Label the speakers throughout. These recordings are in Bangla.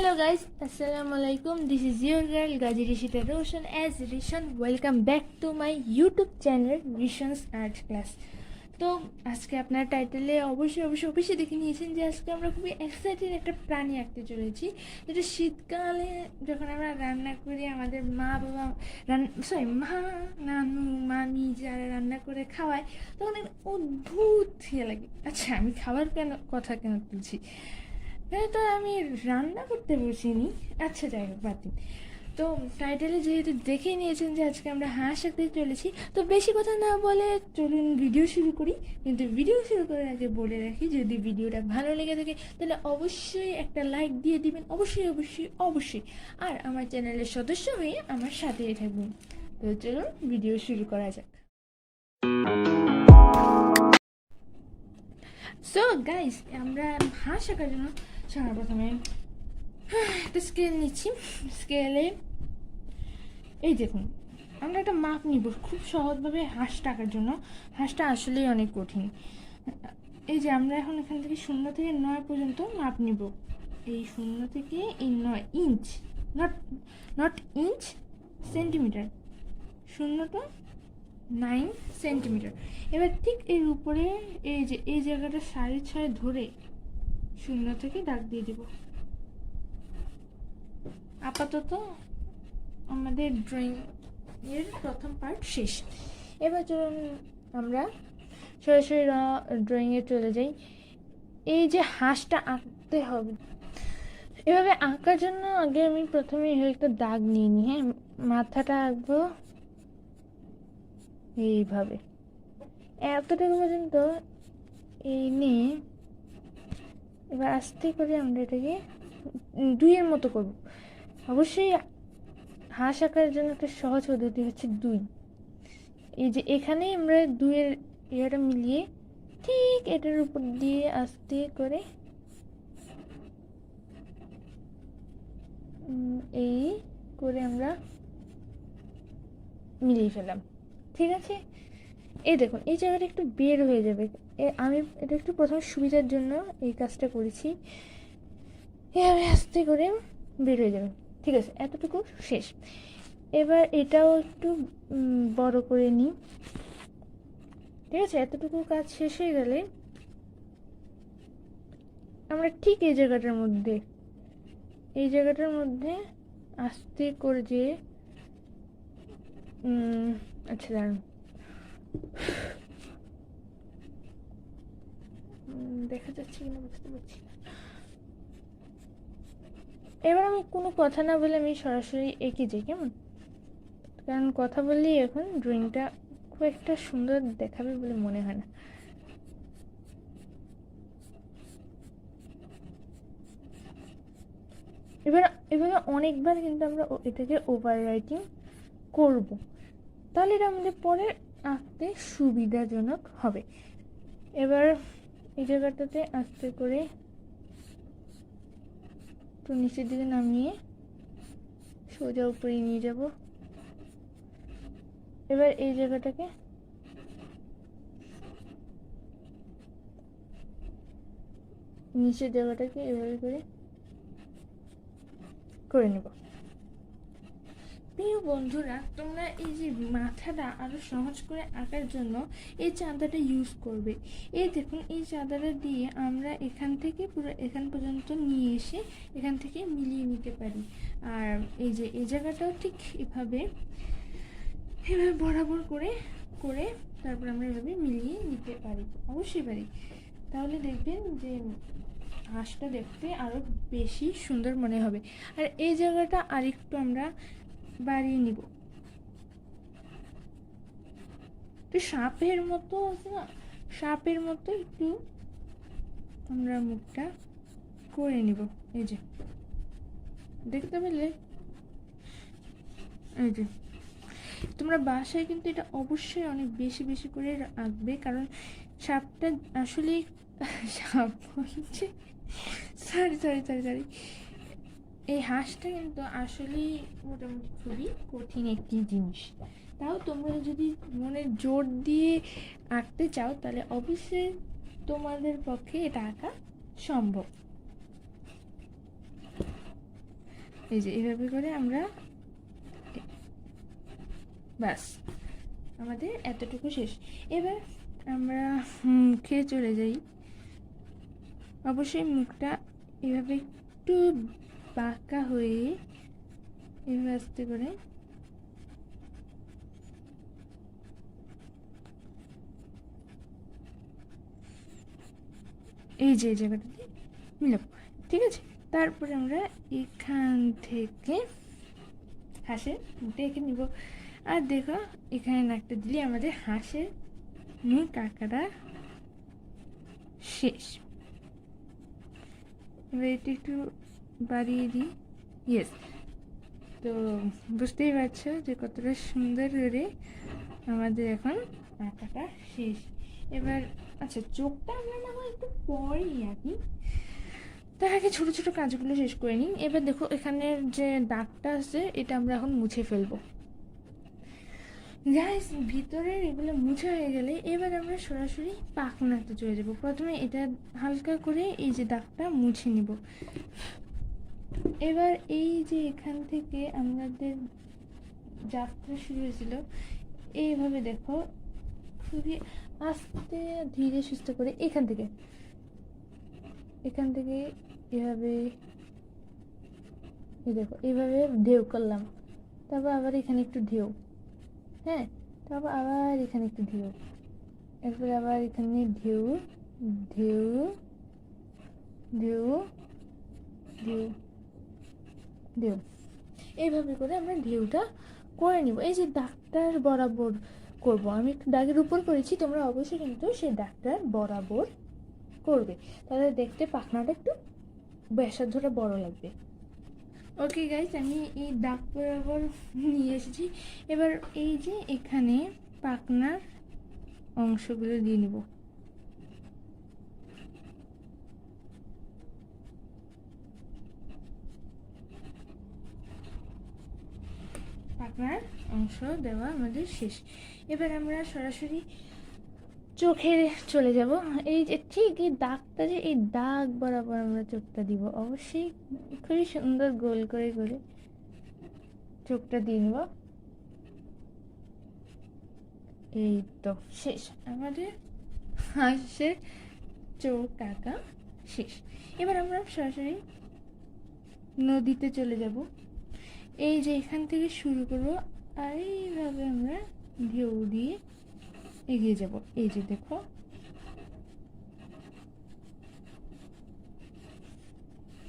Speaker 1: Hello guys, Assalamu alaikum. This is your girl Gaji Rishita Roshan as Rishan. Welcome back to my YouTube channel Rishan's Art Class. তো আজকে আপনার টাইটেলে অবশ্যই দেখে নিয়েছেন যে আজকে আমরা খুবই এক্সাইটেড একটা প্রাণী আঁকতে চলেছি, যেটা শীতকালে যখন আমরা রান্না করি আমাদের মা বাবা মা নানু মামি যারা রান্না করে খাওয়ায় তখন একটা অদ্ভুত ইয়ে লাগে। আচ্ছা, আমি খাবার কথা কেন তুলছি, তো আমি রান্না করতে বসিনি। আচ্ছা যাই হোক, বাদ দিন। তো টাইটেলে যেহেতু দেখে নিয়েছেন যে আজকে আমরা হাঁস আঁকতে চলেছি, তো বেশি কথা না বলে চলুন ভিডিও শুরু করি। কিন্তু ভিডিও শুরু করার আগে বলে রাখি, যদি ভিডিওটা ভালো লেগে থাকে তাহলে অবশ্যই একটা লাইক দিয়ে দিবেন, অবশ্যই। আর আমার চ্যানেলের সদস্য হয়ে আমার সাথেই থাকবেন। তো চলুন ভিডিও শুরু করা যাক। সো গাইস, আমরা হাঁস আঁকার জন্য সর্বপ্রথমে একটা স্কেল নিচ্ছি। স্কেলে এই দেখুন, আমরা একটা মাপ নিব খুব সহজভাবে হাঁসটা আঁকার জন্য। হাঁসটা আসলেই অনেক কঠিন। এই যে আমরা এখন এখান থেকে 0 থেকে 9 পর্যন্ত মাপ নিব। এই 0 থেকে এই 9 inch, not inch, centimetre. 0 to 9 centimetre. এবার ঠিক এর উপরে এই যে এই জায়গাটা 6.5 ধরে 0 থেকে দাগ দিয়ে দিব। আপাতত আমাদের ড্রয়িং এর প্রথম পার্ট শেষ। এবার চলুন আমরা সরাসরি ড্রয়িংয়ে চলে যাই। এই যে হাঁসটা আঁকতে হবে, এভাবে আঁকার জন্য আগে আমি প্রথমে একটা দাগ নিয়ে নিই। হ্যাঁ, মাথাটা আঁকবো এইভাবে এতটুকু পর্যন্ত এই নিয়ে এবার আস্তে করে আমরা এটাকে 2 মতো করব। অবশ্যই হাঁস আঁকার জন্য একটা সহজ পদ্ধতি হচ্ছে 2। এই যে এখানে আমরা 2 ইয়াটা মিলিয়ে ঠিক এটার উপর দিয়ে আস্তে করে এই করে আমরা মিলিয়ে ফেললাম। ঠিক আছে, এই দেখুন এই জায়গাটা একটু বের হয়ে যাবে। আমি এটা একটু প্রথমে সুবিধার জন্য এই কাজটা করেছি। এভাবে আস্তে করে বের হয়ে যাবে। ঠিক আছে, এতটুকু শেষ। এবার এটাও একটু বড় করে নিই। ঠিক আছে, এতটুকু কাজ শেষ হয়ে গেলে আমরা ঠিক এই জায়গাটার মধ্যে আস্তে করে যে আচ্ছা দাঁড়ান, দেখা যাচ্ছে কিনা বুঝতে পারছি না। এবার আমি কোনো কথা না বলে আমি সরাসরি এঁকে যাই, কেমন? কারণ কথা বললেই এখন ড্রয়িংটা খুব একটা সুন্দর দেখাবে বলে মনে হয় না। এবার অনেকবার কিন্তু আমরা এটাকে ওভার রাইটিং করব, তাহলে এটা আমাদের পরে আঁকতে সুবিধাজনক হবে। এবার এই জায়গাটাতে আস্তে করে একটু নিচের দিকে নামিয়ে সোজা উপরে নিয়ে যাব। এবার এই জায়গাটাকে নিচের জায়গাটাকে এভাবে করে নেব। প্রিয় বন্ধুরা, তোমরা এই যে মাথাটা আরো সহজ করে আঁকার জন্য এই চাঁদাটা ইউজ করবে। এই দেখুন, এই চাঁদাটা দিয়ে আমরা এখান থেকে পুরো এখান পর্যন্ত নিয়ে এসে এখান থেকে মিলিয়ে নিতে পারি। আর এই যে এই জায়গাটাও ঠিক এভাবে বরাবর করে তারপর আমরা এভাবে মিলিয়ে নিতে পারি, অবশ্যই পারি। তাহলে দেখবেন যে হাঁসটা দেখতে আরো বেশি সুন্দর মনে হবে। আর এই জায়গাটা আরেকটু আমরা বাড়িয়ে নিব। একটু সাপের মতো আছে না, সাপের মতো একটু আমরা মুখটা করে নিব। এই যে দেখতে পেলে, এই যে তোমরা বাসায় কিন্তু এটা অবশ্যই অনেক বেশি করে আঁকবে, কারণ সাপটা আসলে সাপ হচ্ছে সরি এই হাঁসটা কিন্তু আসলেই মোটামুটি খুবই কঠিন একটি জিনিস। তাও তোমরা যদি মনে জোর দিয়ে আঁকতে চাও তাহলে অবশ্যই তোমাদের পক্ষে এটা আঁকা সম্ভব। এই যে এইভাবে করে আমরা, ব্যাস আমাদের এতটুকু শেষ। এবার আমরা মুখে চলে যাই। অবশ্যই মুখটা এভাবে একটু বাঁকা হয়ে এভাবে আস্তে করে এই যে জায়গাটাতে মিলাবো, ঠিক আছে। তারপরে আমরা এখান থেকে হাঁসের মুখটা এঁকে নিব। আর দেখো এখানে নাকটা দিলে আমাদের হাঁসের মুখ আঁকাটা শেষ। এবার এটা একটু বাড়িয়ে দিই, ইয়েস। তো বুঝতেই পারছো যে কতটা সুন্দর করে আমাদের এখন আঁকাটা শেষ। এবার আচ্ছা, চোখটা আমরা না হয় একটু পরেই আঁকি, তার আগে ছোটো ছোটো কাজগুলো শেষ করে নিই। এবার দেখো এখানের যে দাগটা আছে এটা আমরা এখন মুছে ফেলবো। গাইস, ভিতরের এগুলো মুছা হয়ে গেলে এবার আমরা সরাসরি পাখনাতে চলে যাব। প্রথমে এটা হালকা করে এই যে দাগটা মুছে নিব। এবার এই যে এখান থেকে আমাদের যাত্রা শুরু হয়েছিল, এইভাবে দেখো খুবই আস্তে ধীরে সুস্থ করে এখান থেকে এভাবে, এই দেখো এইভাবে ঢেউ করলাম, তারপর আবার এখানে একটু ঢেউ, হ্যাঁ, তারপর আবার এখানে একটু ঢেউ, এরপর আবার এখানে ঢেউ ঢেউ ঢেউ ঢেউ ঢেউ, এইভাবে করে আমরা ঢেউটা করে নিব। এই যে দাগটার বরাবর করব, আমি একটু দাগের উপর করেছি, তোমরা অবশ্যই কিন্তু সেই দাগটার বরাবর করবে, তাহলে দেখতে পাখনাটা একটু ব্যাসার্ধটা বড় লাগবে। ওকে গাইস, আমি এই দাগ বরাবর নিয়ে এসেছি। এবার এই যে এখানে পাখনার অংশগুলো দিয়ে নিব। পাখনার অংশ দেওয়া আমাদের শেষ। এবার আমরা সরাসরি চোখে চলে যাব। এই যে ঠিক এই দাগটা, যে এই দাগ বরাবর আমরা চোখটা দিব, অবশ্যই খুবই সুন্দর গোল করে করে চোখটা দিয়ে নেব। এই তো শেষ, আমাদের হাঁসের চোখ আঁকা শেষ। এবার আমরা সরাসরি নদীতে চলে যাব। এই যে এখান থেকে শুরু করবো, আর এইভাবে আমরা ঢেউ দিয়ে এগিয়ে যাব। এই যে দেখো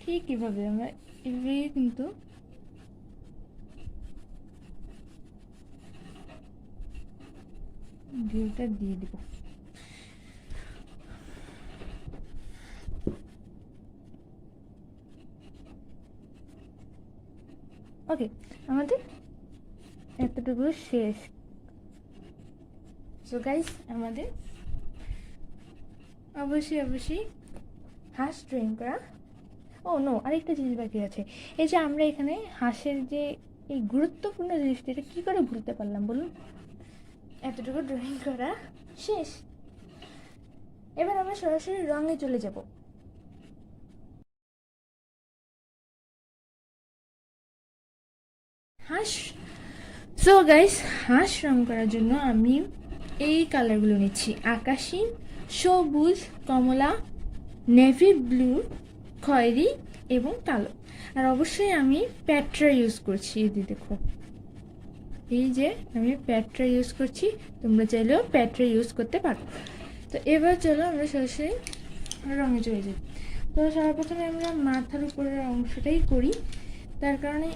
Speaker 1: ঠিক এভাবে আমরা এভাবে কিন্তু ঢেউটা দিয়ে দিব। ওকে, আমাদের এতটুকু শেষ। সো গাইস, আমাদের অবশ্যই হাঁস ড্রয়িং করা। ও নো, আরেকটা জিনিস বাকি আছে। এই যে আমরা এখানে হাঁসের যে এই গুরুত্বপূর্ণ জিনিসটা, এটা কী করে ভুলতে পারলাম বলুন? এতটুকু ড্রয়িং করা শেষ। এবার আমরা সরাসরি রঙে চলে যাব। হাঁস, সো গাইস, হাঁস রং করার জন্য আমি এই কালারগুলো নিচ্ছি: আকাশী, সবুজ, কমলা, নেভি ব্লু, খয়েরি এবং কালো। আর অবশ্যই আমি প্যাট্রা ইউজ করছি। এই দেখো, এই যে আমি প্যাট্রা ইউজ করছি, তোমরা চাইলেও প্যাট্রা ইউজ করতে পারো। তো এবার চলো আমরা সরাসরি রঙে চলে যাই। তো সর্বপ্রথমে আমরা মাথার উপরের অংশটাই করি, তার কারণে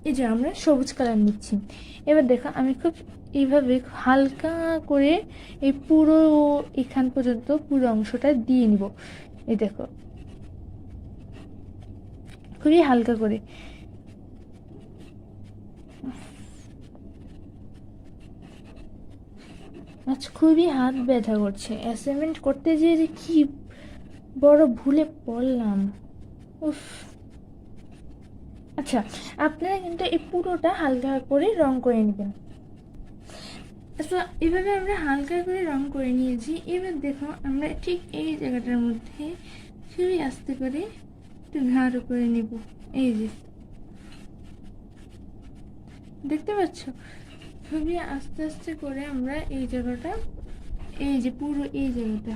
Speaker 1: এই যে আমরা সবুজ কালার নিচ্ছি। এবার দেখো আমি খুব এইভাবে হালকা করে এই পুরো এখান পর্যন্ত পুরো অংশটা দিয়ে নিব। এই দেখো খুবই হালকা করে। আচ্ছা, খুবই হাত ব্যথা করছে, অ্যাসাইনমেন্ট করতে যেয়ে যে কি বড় ভুলে পড়লাম, উফ। আচ্ছা, আপনারা কিন্তু এই পুরোটা হালকা করে রং করে নেবেন। আচ্ছা, এভাবে আমরা হালকা করে রং করে নিয়েছি। এবার দেখো আমরা ঠিক এই জায়গাটার মধ্যে খুবই আস্তে করে একটু গাঢ় করে নেব। এই যে দেখতে পাচ্ছ? খুবই আস্তে আস্তে করে আমরা এই জায়গাটা, এই যে পুরো এই জায়গাটা,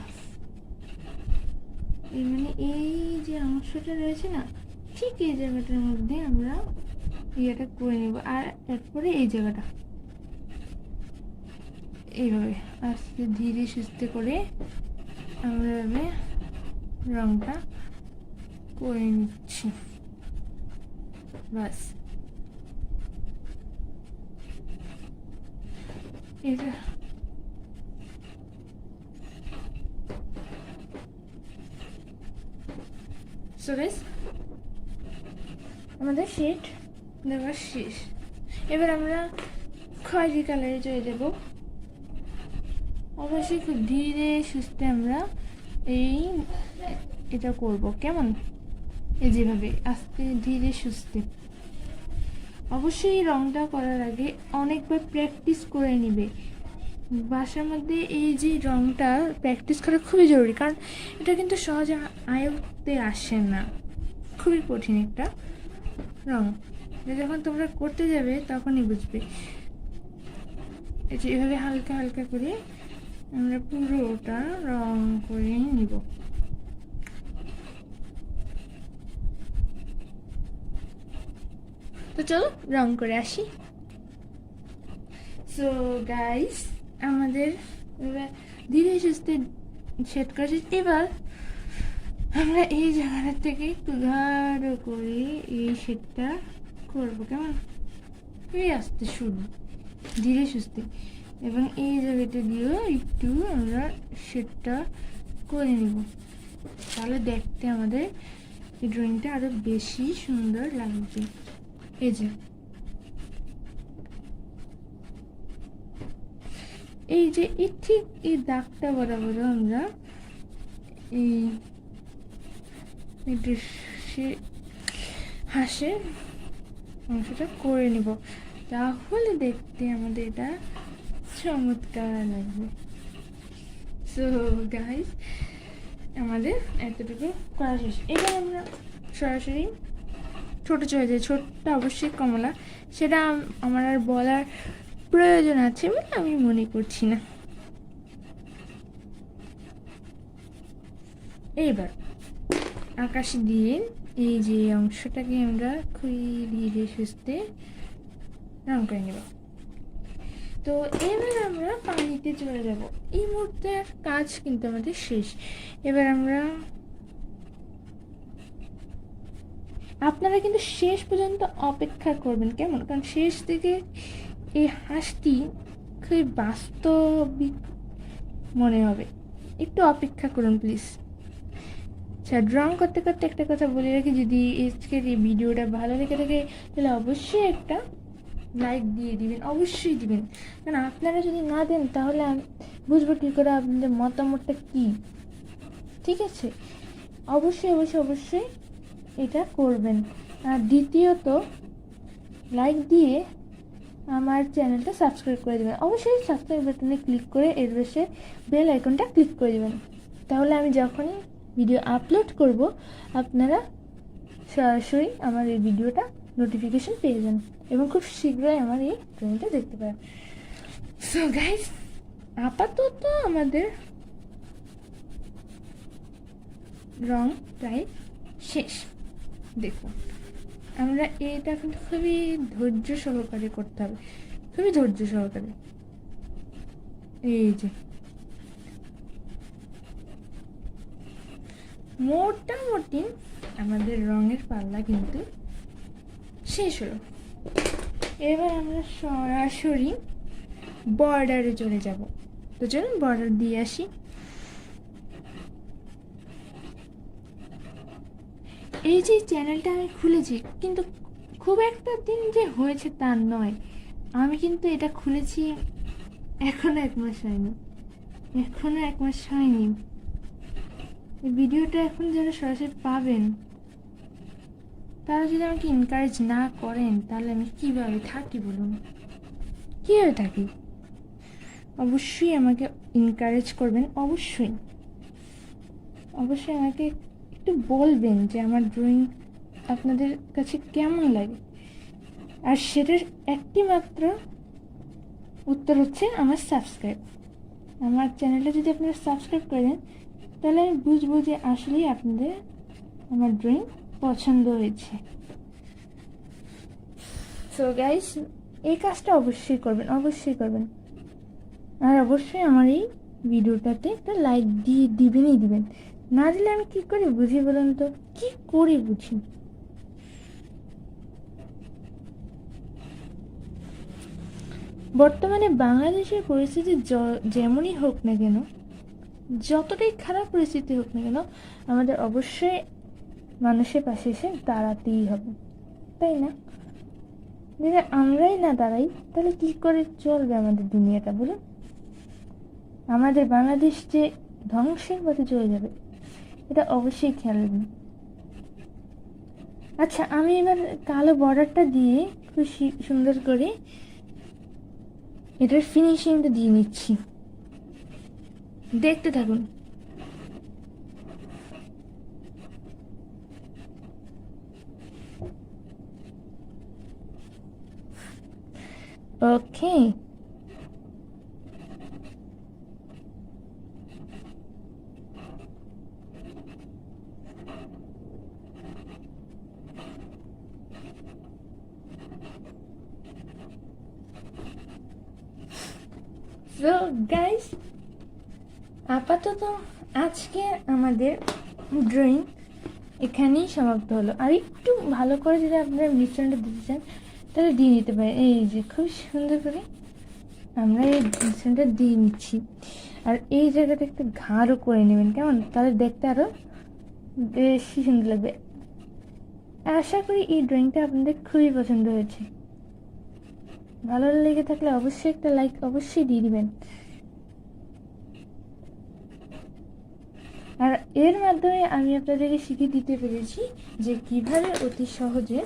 Speaker 1: এই মানে এই যে অংশটা রয়েছে না, ঠিক এই জায়গাটার মধ্যে আমরা ইয়েটা করে নেব। আর এরপরে এই জায়গাটা এইভাবে আস্তে ধীরে সুস্থে করে আমরা এভাবে রংটা করে নিচ্ছি। বাস এটা সো গাইস, আমাদের শেড দেওয়া শেষ। এবার আমরা খয়েরি কালারে চলে যাব। অবশ্যই খুব ধীরে সুস্থে আমরা এটা করব, কেমন? এই যেভাবে আস্তে ধীরে সুস্থে। অবশ্যই রংটা করার আগে অনেকবার প্র্যাকটিস করে নিবে। বাসার মধ্যে এই যে রংটা প্র্যাকটিস করা খুবই জরুরি, কারণ এটা কিন্তু সহজে আয়ত্তে আসে না, খুবই কঠিন একটা রং। যখন তোমরা করতে যাবে তখনই বুঝবে। এই যে এভাবে হালকা হালকা করে আমরা পুরোটা রং করে নিব। তো চলো রং করে আসি। সো গাইস, আমাদের ধীরে সুস্থে সেট করেছি। এবার আমরা এই জায়গাটা থেকে একটু গাঢ় করে এই শেডটা করবো, কেমন? এই আস্তে শুরু, ধীরে সুস্থে, এবং এই জায়গাটা দিয়েও একটু আমরা শেডটা করে নিব। তাহলে দেখতে আমাদের এই ড্রয়িংটা আরো বেশি সুন্দর লাগবে। এই যে এই ঠিক এই দাগটা বরাবর আমরা এই হাঁসের অংশটা করে নিব, তাহলে দেখতে আমাদের এটা চমৎকার লাগবে। সো গাইস, আমাদের এতটুকু করা শেষ। এবার আমরা সরাসরি ছোটো চলে যাই। ছোটটা অবশ্যই কমলা, সেটা আমার আর বলার প্রয়োজন আছে বলে আমি মনে করছি না। এইবার আকাশ দিয়ে এই যে অংশটাকে আমরা খুবই ধীরে সুস্থে রং করে নেব। তো এবার আমরা পানিতে চলে যাব। এই মুহূর্তের কাজ কিন্তু আমাদের শেষ। এবার আমরা, আপনারা কিন্তু শেষ পর্যন্ত অপেক্ষা করবেন, কেমন? কারণ শেষ দিকে এই হাঁসটি খুবই বাস্তবিক মনে হবে। একটু অপেক্ষা করুন প্লিজ। আচ্ছা, ড্রয়িং করতে করতে একটা কথা বলে রাখি, যদি আজকের এই ভিডিওটা ভালো লেগে থাকে তাহলে অবশ্যই একটা লাইক দিয়ে দিবেন, অবশ্যই দিবেন। কারণ আপনারা যদি না দেন তাহলে আমি বুঝবো কী করে আপনাদের মতামতটা কী। ঠিক আছে? অবশ্যই অবশ্যই অবশ্যই এটা করবেন। আর দ্বিতীয়ত, লাইক দিয়ে আমার চ্যানেলটা সাবস্ক্রাইব করে দেবেন। অবশ্যই সাবস্ক্রাইব বাটনে ক্লিক করে এর পাশে বেল আইকনটা ক্লিক করে দেবেন। তাহলে আমি যখনই ভিডিও আপলোড করব আপনারা সরাসরি আমার এই ভিডিওটা নোটিফিকেশন পেয়ে যান এবং খুব শীঘ্রই আমার এই ড্রয়িংটা দেখতে পাবেন। সো গাইস, আপাতত আমাদের রং প্রায় শেষ। দেখুন, আমরা এটা কিন্তু খুবই ধৈর্য সহকারে করতে হবে, খুবই ধৈর্য সহকারে। এই যে মোটামুটি আমাদের রঙের পাল্লা কিন্তু শেষ হলো। এবার আমরা সরাসরি বর্ডারে চলে যাব। তো চলুন বর্ডার দিয়ে আসি। এই যে চ্যানেলটা আমি খুলেছি, কিন্তু খুব একটা দিন যে হয়েছে তা নয়। আমি কিন্তু এটা খুলেছি এখনো 1 মাস হয়নি, এই ভিডিওটা এখন যারা সরাসরি পাবেন তারা যদি আমাকে এনকারেজ না করেন তাহলে আমি কীভাবে থাকি বলুন? কীভাবে থাকি? অবশ্যই আমাকে এনকারেজ করবেন, অবশ্যই অবশ্যই আমাকে একটু বলবেন যে আমার ড্রয়িং আপনাদের কাছে কেমন লাগে। আর সেটার একটি মাত্র উত্তর হচ্ছে আমার সাবস্ক্রাইব। আমার চ্যানেলটা যদি আপনারা সাবস্ক্রাইব করে দেন তাহলে আমি বুঝবো যে আসলেই আপনাদের আমার ড্রয়িং পছন্দ হয়েছে। সো গাইস, এই কাজটা অবশ্যই করবেন, অবশ্যই করবেন। আর অবশ্যই আমার এই ভিডিওটাতে একটা লাইক দিয়ে দিবেন। না দিলে আমি কি করে বুঝি বলুন তো, কি করে বুঝি? বর্তমানে বাংলাদেশের পরিস্থিতি যেমনই হোক না কেন, যতটাই খারাপ পরিস্থিতি হোক না কেন, আমাদের অবশ্যই মানুষের পাশে এসে দাঁড়াতেই হবে, তাই না? যদি আমরাই না দাঁড়াই তাহলে কি করে চলবে আমাদের দুনিয়াটা বলুন? আমাদের বাংলাদেশ যে ধ্বংসের পথে চলে যাবে, এটা অবশ্যই খেয়াল রাখবেন। আচ্ছা, আমি এবার কালো বর্ডারটা দিয়ে খুব সুন্দর করে এটার ফিনিশিংটা দিয়ে নিচ্ছি, দেখতে থাকুন। ওকে, সো গাইস, আপাতত আজকে আমাদের ড্রয়িং এখানেই সমাপ্ত হলো। আর একটু ভালো করে যদি আপনারা মিশ্রণটা দিতে চান তাহলে দিয়ে নিতে পারেন। এই যে খুব সুন্দর করে আমরা এই মিশ্রণটা দিয়ে নিচ্ছি। আর এই জায়গাটা একটু ঘাড়ও করে নেবেন, কেমন? তাহলে দেখতে আরও বেশি সুন্দর লাগবে। আশা করি এই ড্রয়িংটা আপনাদের খুবই পছন্দ হয়েছে। ভালো লেগে থাকলে অবশ্যই একটা লাইক অবশ্যই দিয়ে দিবেন। আর এর মাধ্যমে আমি আপনাদেরকে শিখিয়ে দিতে পেরেছি যে কিভাবে অতি সহজে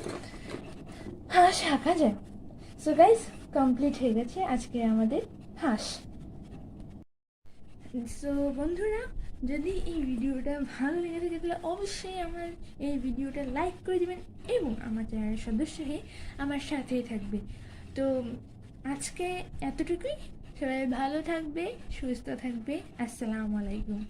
Speaker 1: হাঁস আঁকা যায়। সো গাইস, কমপ্লিট হয়ে গেছে আজকে আমাদের হাঁস। সো বন্ধুরা, যদি এই ভিডিওটা ভালো লেগে থাকে তাহলে অবশ্যই আমার এই ভিডিওটা লাইক করে দেবেন এবং আমার চ্যানেলের সদস্য হয়ে আমার সাথেই থাকবে। তো আজকে এতটুকুই। সবাই ভালো থাকবে, সুস্থ থাকবে। আসসালামু আলাইকুম।